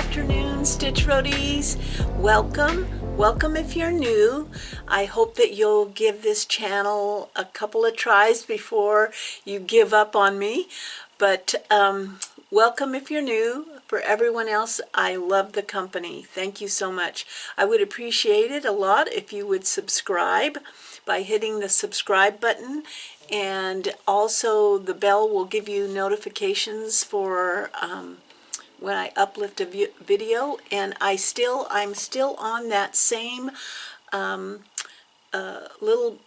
afternoon, Stitch Roadies. Welcome if you're new. I hope that you'll give this channel a couple of tries before you give up on me. But welcome if you're new. For everyone else, I love the company. Thank you so much. I would appreciate it a lot if you would subscribe by hitting the subscribe button, and also the bell will give you notifications for when I uplift a video. And I'm still on that same little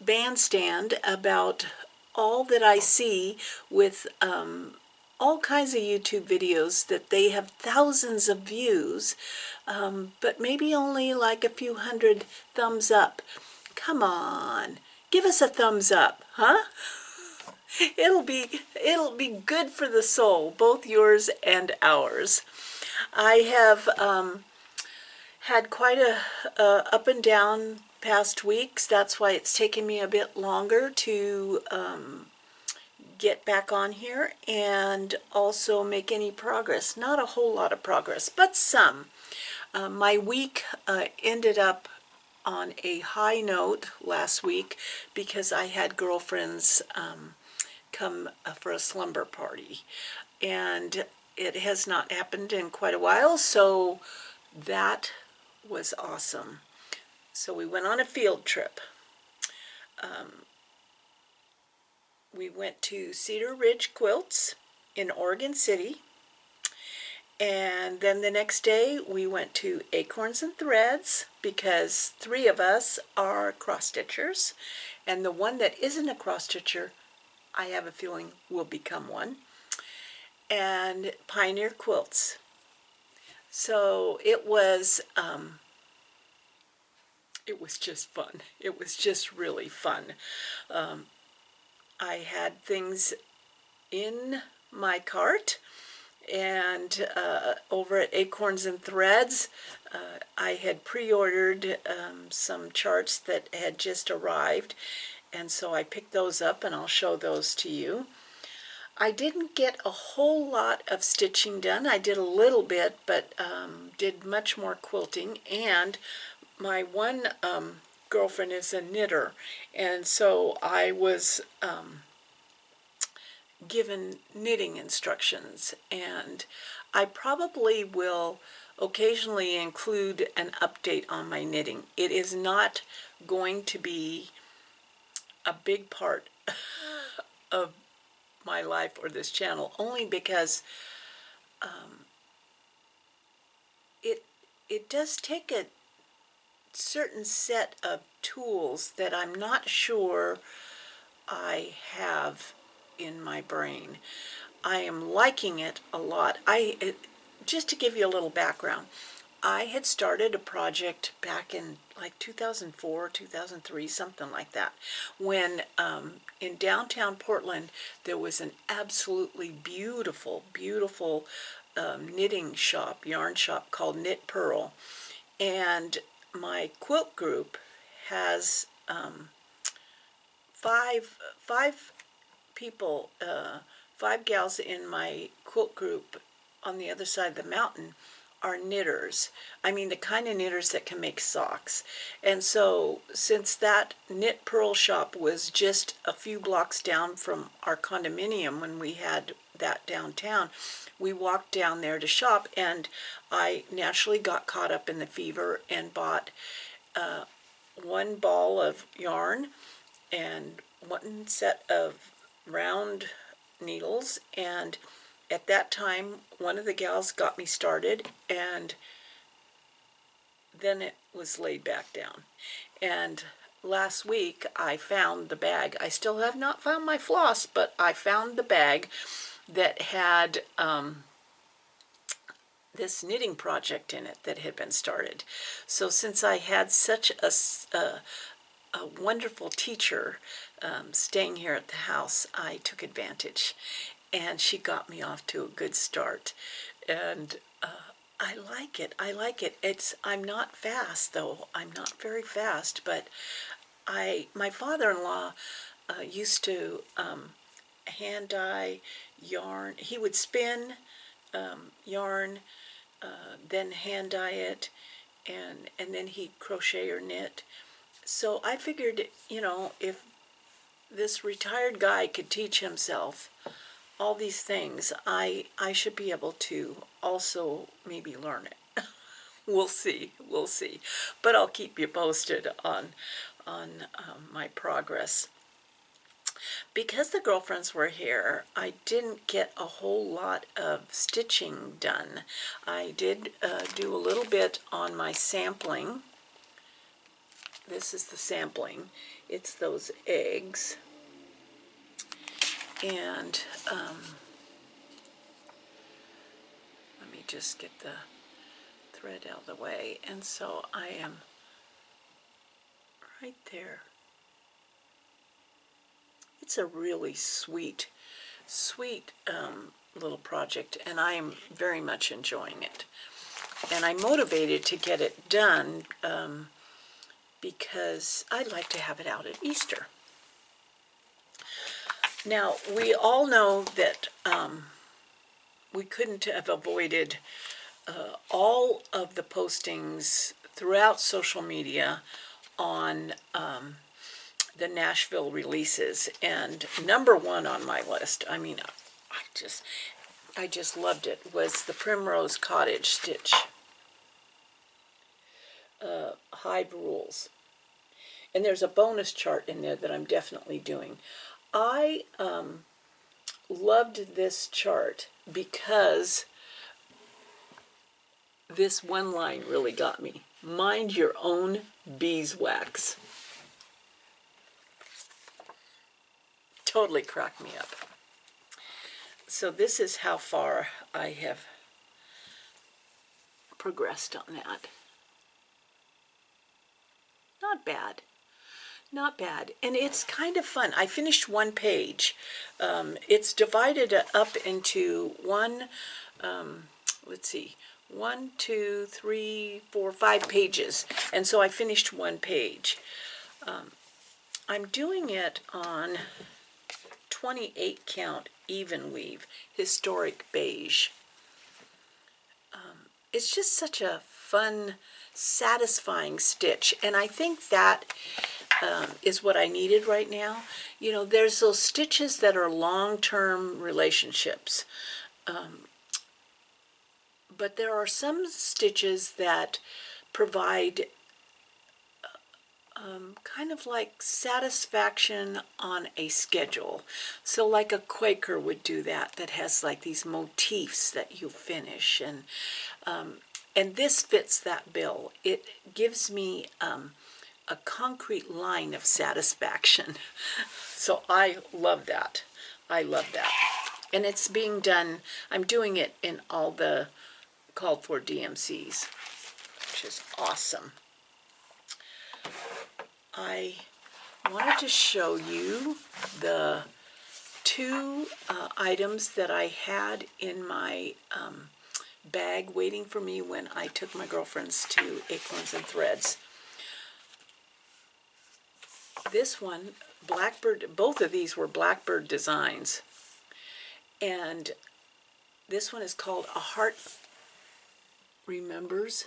bandstand about all that I see with all kinds of YouTube videos that they have thousands of views, but maybe only like a few hundred thumbs up. Come on, give us a thumbs up, huh? It'll be good for the soul, both yours and ours. I have had quite a up and down past weeks. That's why it's taken me a bit longer to get back on here and also make any progress. Not a whole lot of progress, but some. My week ended up on a high note last week because I had girlfriends come for a slumber party, and it has not happened in quite a while, so that was awesome. So we went on a field trip. We went to Cedar Ridge Quilts in Oregon City, and then the next day we went to Acorns and Threads because 3 of us are cross-stitchers, and the one that isn't a cross-stitcher, I have a feeling, will become one, and Pioneer Quilts. So it was just fun. It was just really fun. I had things in my cart, and over at Acorns and Threads, I had pre-ordered some charts that had just arrived, and so I picked those up, and I'll show those to you. I didn't get a whole lot of stitching done. I did a little bit, but did much more quilting, and my one girlfriend is a knitter, and so I was given knitting instructions, and I probably will occasionally include an update on my knitting. It is not going to be a big part of my life or this channel, only because it does take a certain set of tools that I'm not sure I have in my brain. I am liking it a lot. Just to give you a little background, I had started a project back in like 2004, 2003, something like that, when in downtown Portland there was an absolutely beautiful, beautiful knitting shop, yarn shop called Knit Pearl, and my quilt group has five people, 5 gals in my quilt group on the other side of the mountain are knitters. I mean, the kind of knitters that can make socks. And so since that Knit Pearl shop was just a few blocks down from our condominium when we had that downtown, we walked down there to shop, and I naturally got caught up in the fever and bought 1 ball of yarn and 1 set of round needles, and at that time one of the gals got me started, and then it was laid back down. And last week I found the bag. I still have not found my floss, but I found the bag that had this knitting project in it that had been started. So since I had such a wonderful teacher staying here at the house, I took advantage, and she got me off to a good start, and I like it. I like it. I'm not fast, though. I'm not very fast, but my father-in-law used to hand dye yarn. He would spin yarn then hand dye it, and then he'd crochet or knit. So I figured, you know, if this retired guy could teach himself all these things, I should be able to also maybe learn it. We'll see, we'll see. But I'll keep you posted on my progress. Because the girlfriends were here, I didn't get a whole lot of stitching done. I did do a little bit on my sampling. This is the sampling. It's those eggs. And let me just get the thread out of the way. And so I am right there. It's a really sweet little project, and I am very much enjoying it. And I'm motivated to get it done because I'd like to have it out at Easter. Now, we all know that we couldn't have avoided all of the postings throughout social media on the Nashville releases, and number one on my list, I mean, I just loved it, was the Primrose Cottage Stitch Hive Rules. And there's a bonus chart in there that I'm definitely doing. I loved this chart because this one line really got me. Mind your own beeswax. Totally cracked me up. So this is how far I have progressed on that. Not bad. Not bad. And it's kind of fun. I finished one page. It's divided up into let's see, 1, 2, 3, 4, 5 pages. And so I finished one page. I'm doing it on 28 count even weave, historic beige. It's just such a fun, satisfying stitch, and I think that is what I needed right now. You know, there's those stitches that are long-term relationships, but there are some stitches that provide kind of like satisfaction on a schedule. So like a Quaker would do that has like these motifs that you finish, and this fits that bill. It gives me a concrete line of satisfaction. So I love that. I love that. And it's being done, I'm doing it in all the called for DMCs, which is awesome. I wanted to show you the two items that I had in my bag waiting for me when I took my girlfriends to Acorns and Threads. This one, Blackbird, both of these were Blackbird designs. And this one is called A Heart Remembers.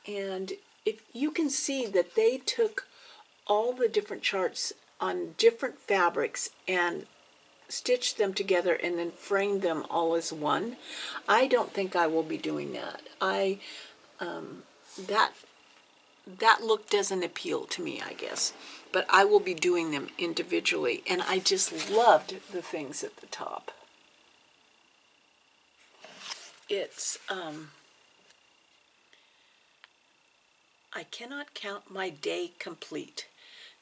And if you can see that they took all the different charts on different fabrics and stitched them together and then framed them all as one. I don't think I will be doing that. That look doesn't appeal to me, I guess. But I will be doing them individually, and I just loved the things at the top. It's I cannot count my day complete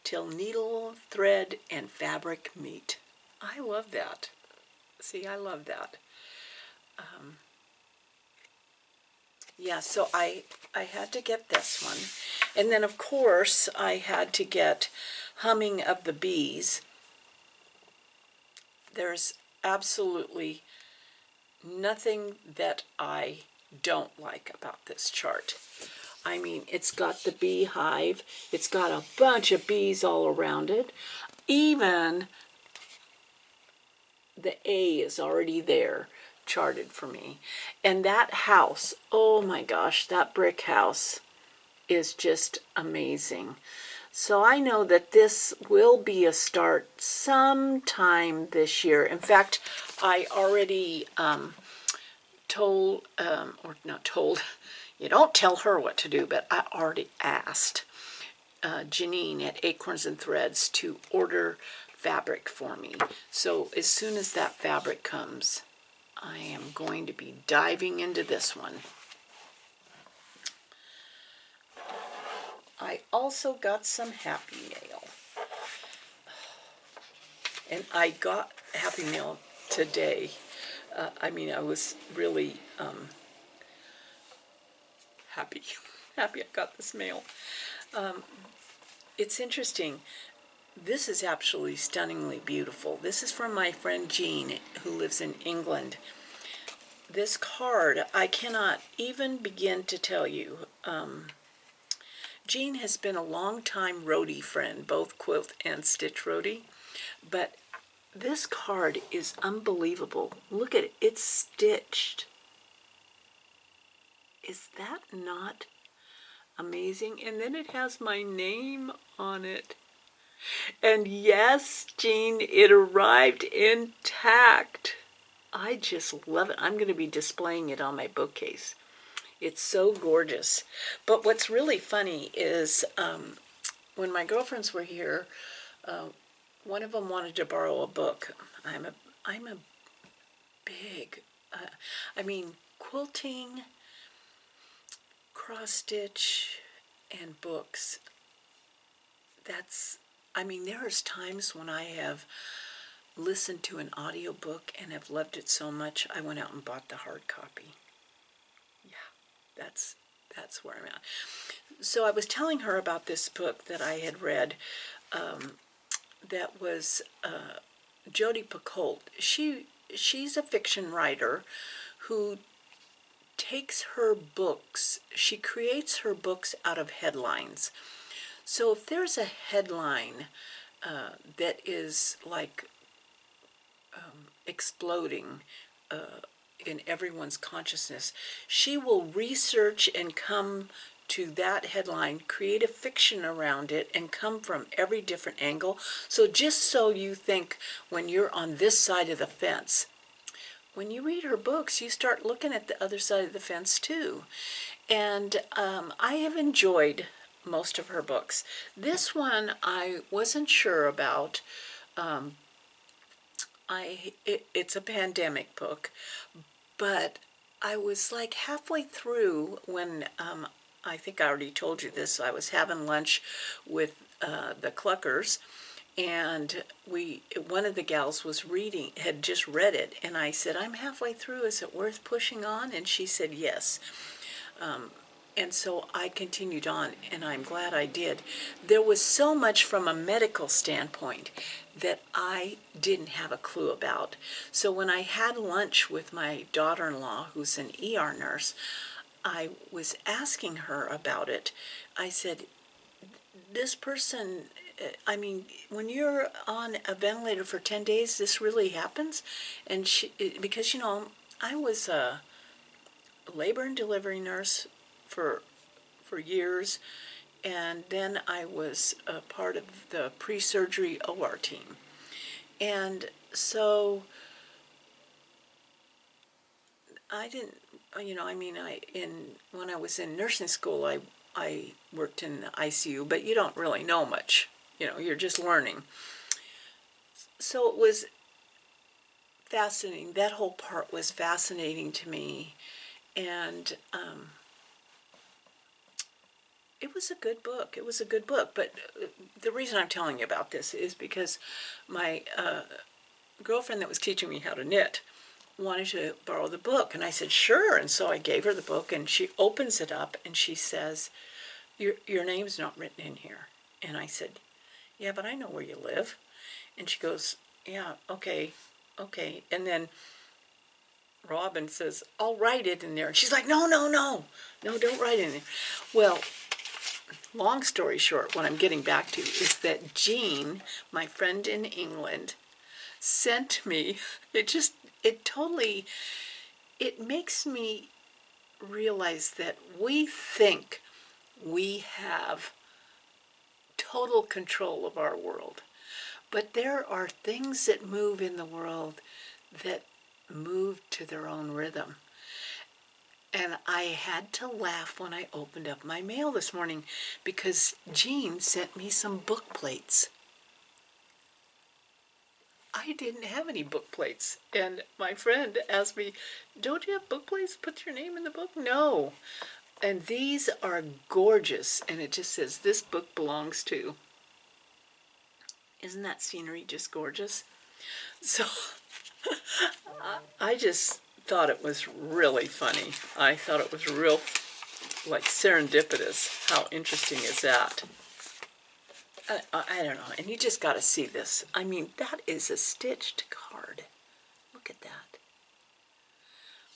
till needle, thread, and fabric meet. I love that. See, I love that. Yeah, so I had to get this one. And then, of course, I had to get Humming of the Bees. There's absolutely nothing that I don't like about this chart. I mean, it's got the beehive. It's got a bunch of bees all around it. Even the A is already there. charted for me. And that house, oh my gosh, that brick house is just amazing. So I know that this will be a start sometime this year. In fact, I already told, or not told, you don't tell her what to do, but I already asked Janine at Acorns and Threads to order fabric for me. So as soon as that fabric comes, I am going to be diving into this one. I also got some Happy Mail. And I got Happy Mail today. I mean, I was really happy. Happy I got this mail. It's interesting. This is absolutely stunningly beautiful. This is from my friend Jean, who lives in England. This card, I cannot even begin to tell you. Jean has been a long-time roadie friend, both quilt and stitch roadie, but this card is unbelievable. Look at it, it's stitched. Is that not amazing? And then it has my name on it. And yes, Jean, it arrived intact. I just love it. I'm going to be displaying it on my bookcase. It's so gorgeous. But what's really funny is when my girlfriends were here, one of them wanted to borrow a book. I'm a big, I mean, quilting, cross stitch, and books. I mean, there's times when I have listened to an audiobook and have loved it so much, I went out and bought the hard copy. Yeah, that's where I'm at. So I was telling her about this book that I had read that was Jodi Picoult. She's a fiction writer who takes her books, she creates her books out of headlines. So if there's a headline that is like exploding in everyone's consciousness, she will research and come to that headline, create a fiction around it, and come from every different angle. So just so you think when you're on this side of the fence, when you read her books, you start looking at the other side of the fence too. And I have enjoyed most of her books. This one I wasn't sure about. It's a pandemic book, but I was like halfway through when I think I already told you this. I was having lunch with the Cluckers, and one of the gals was reading, had just read it, and I said, "I'm halfway through. Is it worth pushing on?" And she said, "Yes." And so I continued on, and I'm glad I did. There was so much from a medical standpoint that I didn't have a clue about. So when I had lunch with my daughter-in-law, who's an ER nurse, I was asking her about it. I said, this person, I mean, when you're on a ventilator for 10 days, this really happens? And because, you know, I was a labor and delivery nurse for years, and then I was a part of the pre-surgery OR team. And so I didn't, you know, I mean, when I was in nursing school, I worked in the ICU, but you don't really know much, you know, you're just learning. So it was fascinating. That whole part was fascinating to me, and it was a good book. It was a good book, but the reason I'm telling you about this is because my girlfriend that was teaching me how to knit wanted to borrow the book, and I said, sure, and so I gave her the book, and she opens it up, and she says, your name's not written in here. And I said, yeah, but I know where you live. And she goes, yeah, okay. And then Robin says, I'll write it in there. And she's like, no, don't write it in there. Well, long story short, what I'm getting back to is that Jean, my friend in England, sent me, it totally it makes me realize that we think we have total control of our world. But there are things that move in the world that move to their own rhythm. And I had to laugh when I opened up my mail this morning because Jean sent me some book plates. I didn't have any book plates. And my friend asked me, don't you have book plates? Put your name in the book? No. And these are gorgeous. And it just says, this book belongs to. Isn't that scenery just gorgeous? So I just thought it was really funny. I thought it was real, like, serendipitous. How interesting is that? I don't know. And you just got to see this. I mean, that is a stitched card. Look at that.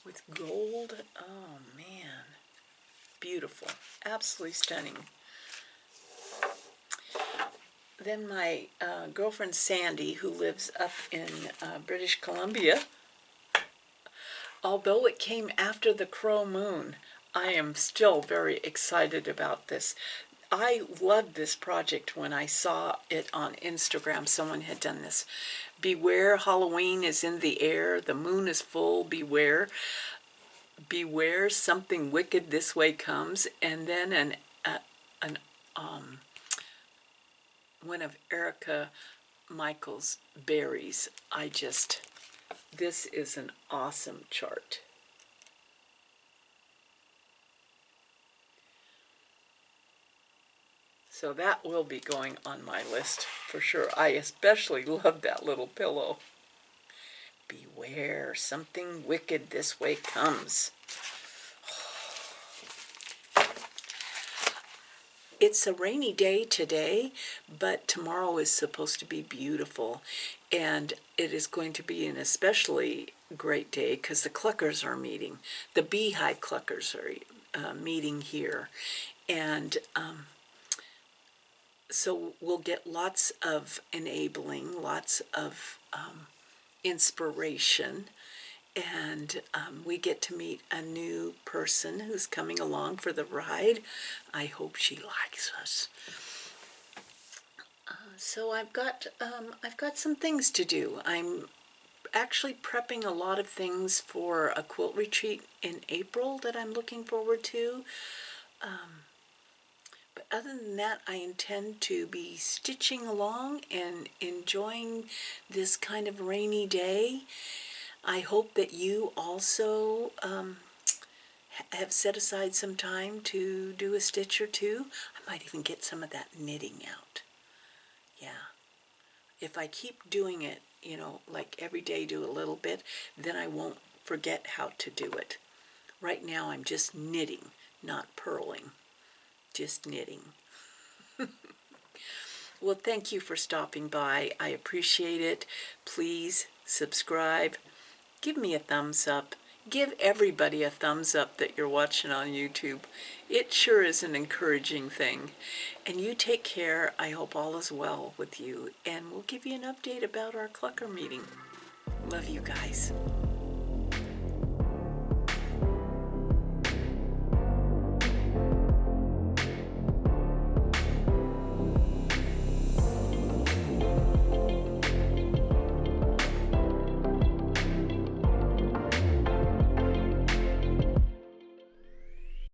With gold. Oh, man. Beautiful. Absolutely stunning. Then my girlfriend Sandy, who lives up in British Columbia, although it came after the Crow Moon, I am still very excited about this. I loved this project when I saw it on Instagram. Someone had done this. Beware, Halloween is in the air. The moon is full. Beware. Beware, something wicked this way comes. And then one of Erica Michael's berries. This is an awesome chart. So that will be going on my list for sure. I especially love that little pillow. Beware, something wicked this way comes. It's a rainy day today, but tomorrow is supposed to be beautiful. And it is going to be an especially great day because the cluckers are meeting. The beehive cluckers are meeting here. And so we'll get lots of enabling, lots of inspiration. And we get to meet a new person who's coming along for the ride. I hope she likes us. So I've got some things to do. I'm actually prepping a lot of things for a quilt retreat in April that I'm looking forward to. But other than that, I intend to be stitching along and enjoying this kind of rainy day. I hope that you also have set aside some time to do a stitch or two. I might even get some of that knitting out. Yeah. If I keep doing it, like every day do a little bit, then I won't forget how to do it. Right now I'm just knitting, not purling. Just knitting. Well, thank you for stopping by. I appreciate it. Please subscribe. Give me a thumbs up. Give everybody a thumbs up that you're watching on YouTube. It sure is an encouraging thing. And you take care. I hope all is well with you. And we'll give you an update about our clucker meeting. Love you guys.